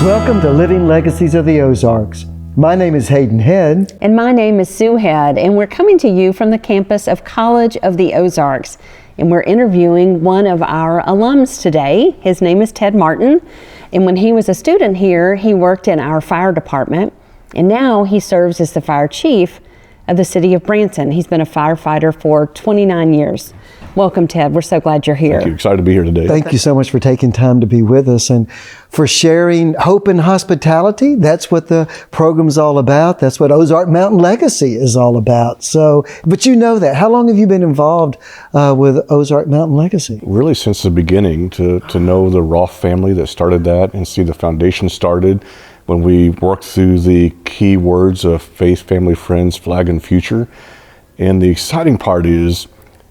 Welcome to Living Legacies of the Ozarks. My name is Hayden Head. And my name is Sue Head, and we're coming to you from the campus of College of the Ozarks. And we're interviewing one of our alums today. His name is Ted Martin. And when he was a student here, he worked in our fire department. And now he serves as the fire chief of the City of Branson. He's been a firefighter for 29 years. Welcome, Ted. We're so glad you're here. Thank you. Excited to be here today. Thank you so much for taking time to be with us and for sharing hope and hospitality. That's what the program's all about. That's what Ozark Mountain Legacy is all about. So, but you know that. How long have you been involved with Ozark Mountain Legacy? Really since the beginning, to know the Roth family that started that and see the foundation started when we worked through the key words of faith, family, friends, flag, and future. And the exciting part is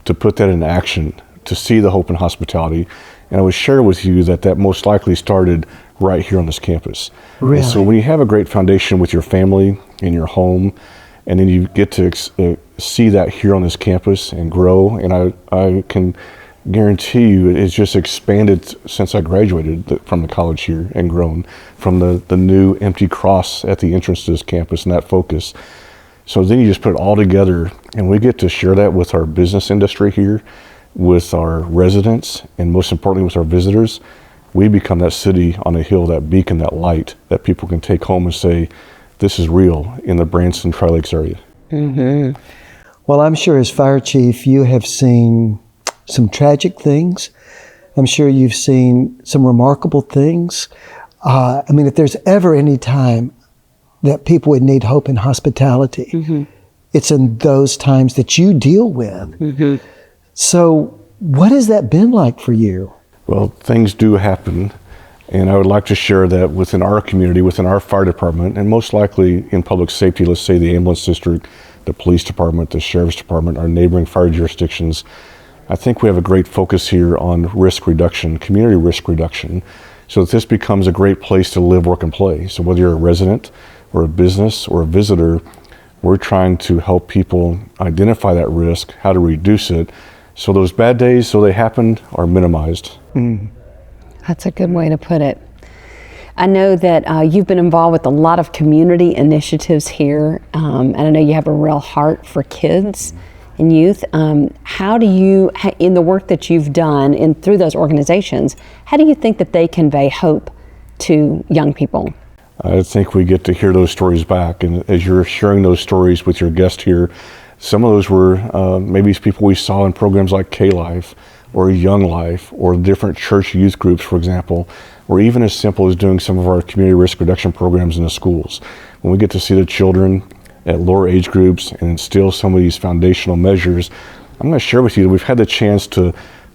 to put that in action, to see the hope and hospitality. And I would share with you that most likely started right here on this campus. Really? And so when you have a great foundation with your family in your home, and then you get to see that here on this campus and grow, and I can guarantee you it's just expanded since I graduated from the college here and grown from the new empty cross at the entrance to this campus and that focus. So then you just put it all together, and we get to share that with our business industry here, with our residents, and most importantly with our visitors. We become that city on a hill, that beacon, that light that people can take home and say, this is real in the Branson Tri-Lakes area. Mm-hmm. Well, I'm sure as fire chief, you have seen some tragic things. I'm sure you've seen some remarkable things. If there's ever any time that people would need hope and hospitality, mm-hmm. it's in those times that you deal with. Mm-hmm. So what has that been like for you? Well, things do happen, and I would like to share that within our community, within our fire department, and most likely in public safety, let's say the ambulance district, the police department, the sheriff's department, our neighboring fire jurisdictions. I think we have a great focus here on risk reduction, community risk reduction, so that this becomes a great place to live, work, and play. So whether you're a resident or a business or a visitor, we're trying to help people identify that risk, how to reduce it, so those bad days, so they happen, are minimized. Mm. That's a good way to put it. I know that you've been involved with a lot of community initiatives here, and I know you have a real heart for kids and youth. How do you, in the work that you've done and through those organizations, how do you think that they convey hope to young people? I think we get to hear those stories back, and as you're sharing those stories with your guest here, some of those were maybe people we saw in programs like K-Life or Young Life or different church youth groups, for example, or even as simple as doing some of our community risk reduction programs in the schools. When we get to see the children at lower age groups and instill some of these foundational measures, I'm going to share with you that we've had the chance to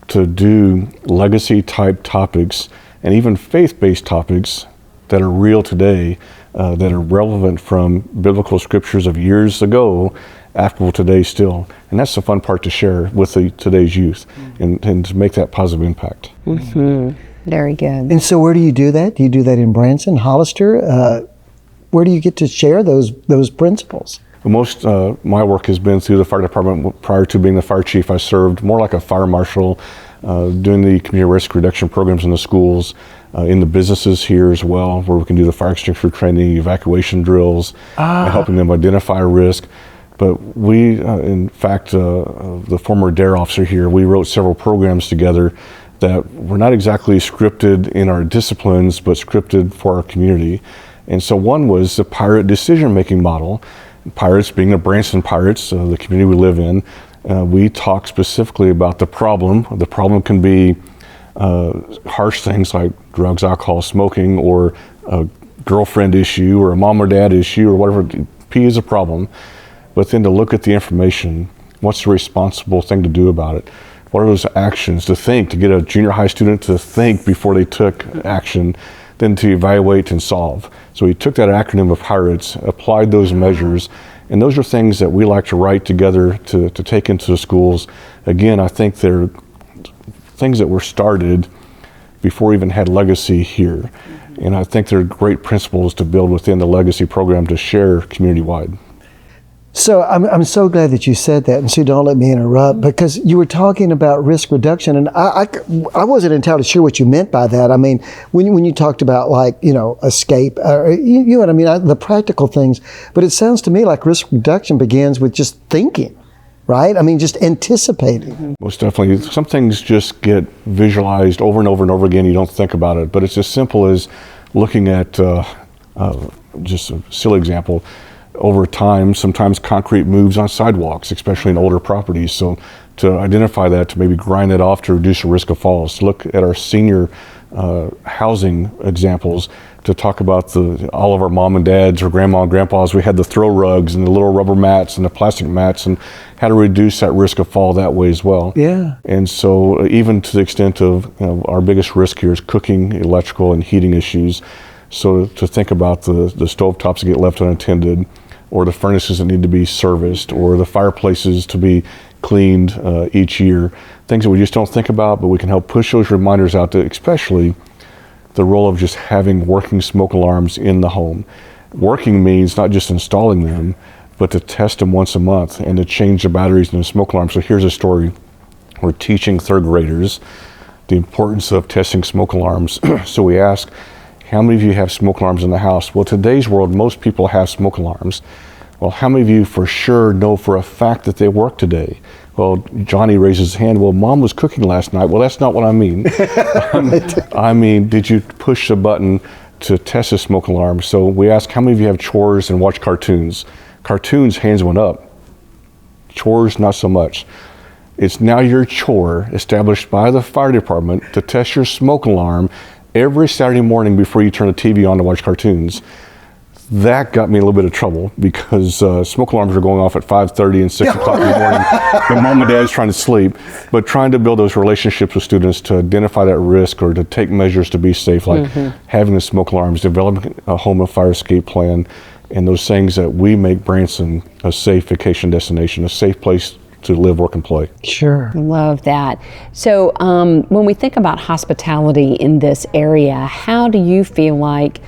do legacy type topics and even faith-based topics that are real today, that are relevant from biblical scriptures of years ago, applicable today still. And that's the fun part to share with today's youth, mm-hmm. and to make that positive impact. Mm-hmm. Very good. And so where do you do that? Do you do that in Branson, Hollister? Where do you get to share those principles? Most my work has been through the fire department. Prior to being the fire chief, I served more like a fire marshal, doing the community risk reduction programs in the schools, in the businesses here as well, where we can do the fire extinguisher training, evacuation drills, helping them identify risk. But we, in fact, the former DARE officer here, we wrote several programs together that were not exactly scripted in our disciplines, but scripted for our community. And so one was the pirate decision-making model. Pirates being the Branson Pirates, the community we live in, we talk specifically about the problem. The problem can be harsh things like drugs, alcohol, smoking, or a girlfriend issue, or a mom or dad issue, or whatever. P is a problem. But then to look at the information, what's the responsible thing to do about it? What are those actions to think, to get a junior high student to think before they took action, then to evaluate and solve. So we took that acronym of pirates, applied those measures, and those are things that we like to write together to take into the schools. Again, I think they're things that were started before we even had legacy here. Mm-hmm. And I think they're great principles to build within the legacy program to share community-wide. So I'm so glad that you said that, and Sue, don't let me interrupt, because you were talking about risk reduction, and I wasn't entirely sure what you meant by that. I mean, when you talked about, like, escape, you know what I mean, the practical things, but it sounds to me like risk reduction begins with just thinking, right? I mean, just anticipating. Mm-hmm. Most definitely. Some things just get visualized over and over and over again. You don't think about it, but it's as simple as looking at just a silly example. Over time, sometimes concrete moves on sidewalks, especially in older properties. So to identify that, to maybe grind it off to reduce the risk of falls, to look at our senior housing examples, to talk about all of our mom and dads or grandma and grandpas, we had the throw rugs and the little rubber mats and the plastic mats, and how to reduce that risk of fall that way as well. Yeah. And so even to the extent of our biggest risk here is cooking, electrical, and heating issues. So to think about the stovetops that get left unattended, or the furnaces that need to be serviced, or the fireplaces to be cleaned each year. Things that we just don't think about, but we can help push those reminders out to, especially the role of just having working smoke alarms in the home. Working means not just installing them, but to test them once a month and to change the batteries in the smoke alarm. So here's a story. We're teaching third graders the importance of testing smoke alarms. So we ask, how many of you have smoke alarms in the house? Well, today's world, most people have smoke alarms. Well, how many of you for sure know for a fact that they work today? Well, Johnny raises his hand. Well, Mom was cooking last night. Well, that's not what I mean. I mean, did you push the button to test the smoke alarm? So we ask, how many of you have chores and watch cartoons? Cartoons, hands went up. Chores, not so much. It's now your chore, established by the fire department, to test your smoke alarm every Saturday morning before you turn the TV on to watch cartoons. That got me in a little bit of trouble, because smoke alarms are going off at 5:30 and 6 o'clock in the morning when mom and dad's trying to sleep. But trying to build those relationships with students to identify that risk, or to take measures to be safe, like having the smoke alarms, developing a home and fire escape plan, and those things that we make Branson a safe vacation destination, a safe place to live, work, and play. Sure. Love that. So when we think about hospitality in this area, how do you feel like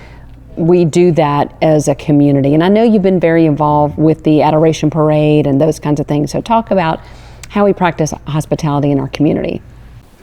we do that as a community? And I know you've been very involved with the Adoration Parade and those kinds of things. So talk about how we practice hospitality in our community.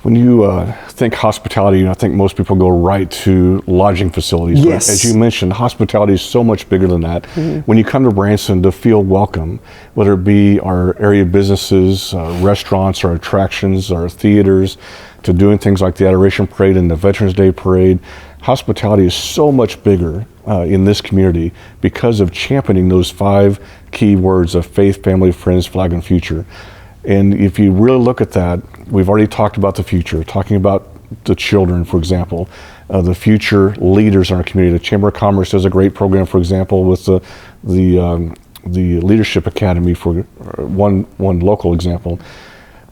When you think hospitality, I think most people go right to lodging facilities. Yes. But as you mentioned, hospitality is so much bigger than that. When you come to Branson, to feel welcome, whether it be our area businesses, restaurants, our attractions, our theaters, to doing things like the Adoration Parade and the Veterans Day Parade, hospitality is so much bigger in this community because of championing those 5 key words of faith, family, friends, flag, and future. And if you really look at that, we've already talked about the future, talking about the children, for example, the future leaders in our community. The Chamber of Commerce does a great program, for example, with the Leadership Academy, for one local example.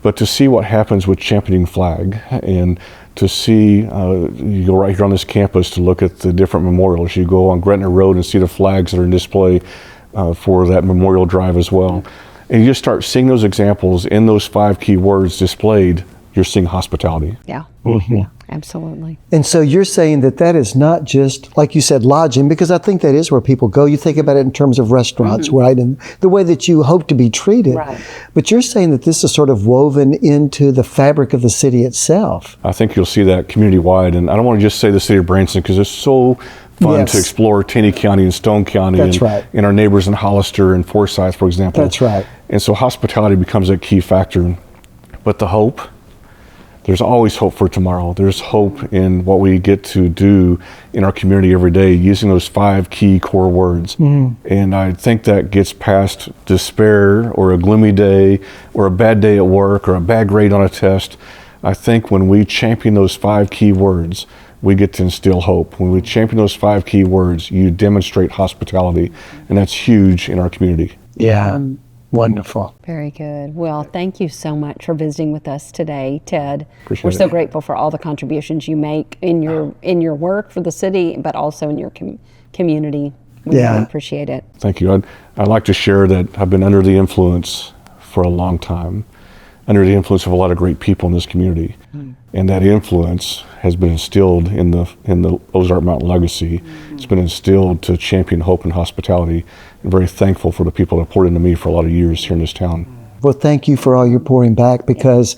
But to see what happens with championing flag, and to see, you go right here on this campus to look at the different memorials. You go on Gretna Road and see the flags that are in display for that memorial drive as well. And you just start seeing those examples in those 5 key words displayed, you're seeing hospitality. Yeah. Yeah, absolutely. And so you're saying that is not just, like you said, lodging, because I think that is where people go. You think about it in terms of restaurants, right? And the way that you hope to be treated. Right. But you're saying that this is sort of woven into the fabric of the city itself. I think you'll see that community-wide. And I don't want to just say the city of Branson, because it's so fun to explore Taney County and Stone County. That's right. And our neighbors in Hollister and Forsyth, for example. That's right. And so hospitality becomes a key factor. But the hope, there's always hope for tomorrow. There's hope in what we get to do in our community every day, using those 5 key core words. And I think that gets past despair, or a gloomy day, or a bad day at work, or a bad grade on a test. I think when we champion those 5 key words, we get to instill hope. When we champion those 5 key words, you demonstrate hospitality, and that's huge in our community. Yeah. Wonderful. Very good. Well, thank you so much for visiting with us today, Ted. Appreciate We're so it. grateful for all the contributions you make in your work for the city, but also in your community. We really appreciate it. Thank you. I'd like to share that I've been under the influence for a long time, under the influence of a lot of great people in this community. And that influence has been instilled in the Ozark Mountain Legacy. It's been instilled to champion hope and hospitality. I'm very thankful for the people that poured into me for a lot of years here in this town. Well, thank you for all you're pouring back, because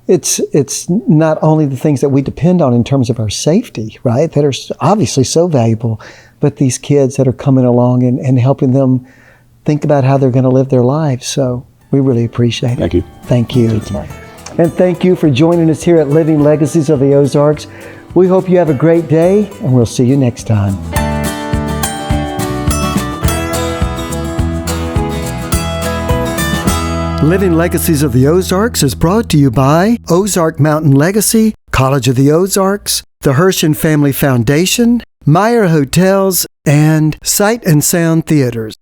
it's not only the things that we depend on in terms of our safety, right, that are obviously so valuable, but these kids that are coming along and helping them think about how they're going to live their lives. So we really appreciate it. Thank you. Thank you. And thank you for joining us here at Living Legacies of the Ozarks. We hope you have a great day, and we'll see you next time. Living Legacies of the Ozarks is brought to you by Ozark Mountain Legacy, College of the Ozarks, the Herschend Family Foundation, Meyer Hotels, and Sight and Sound Theaters.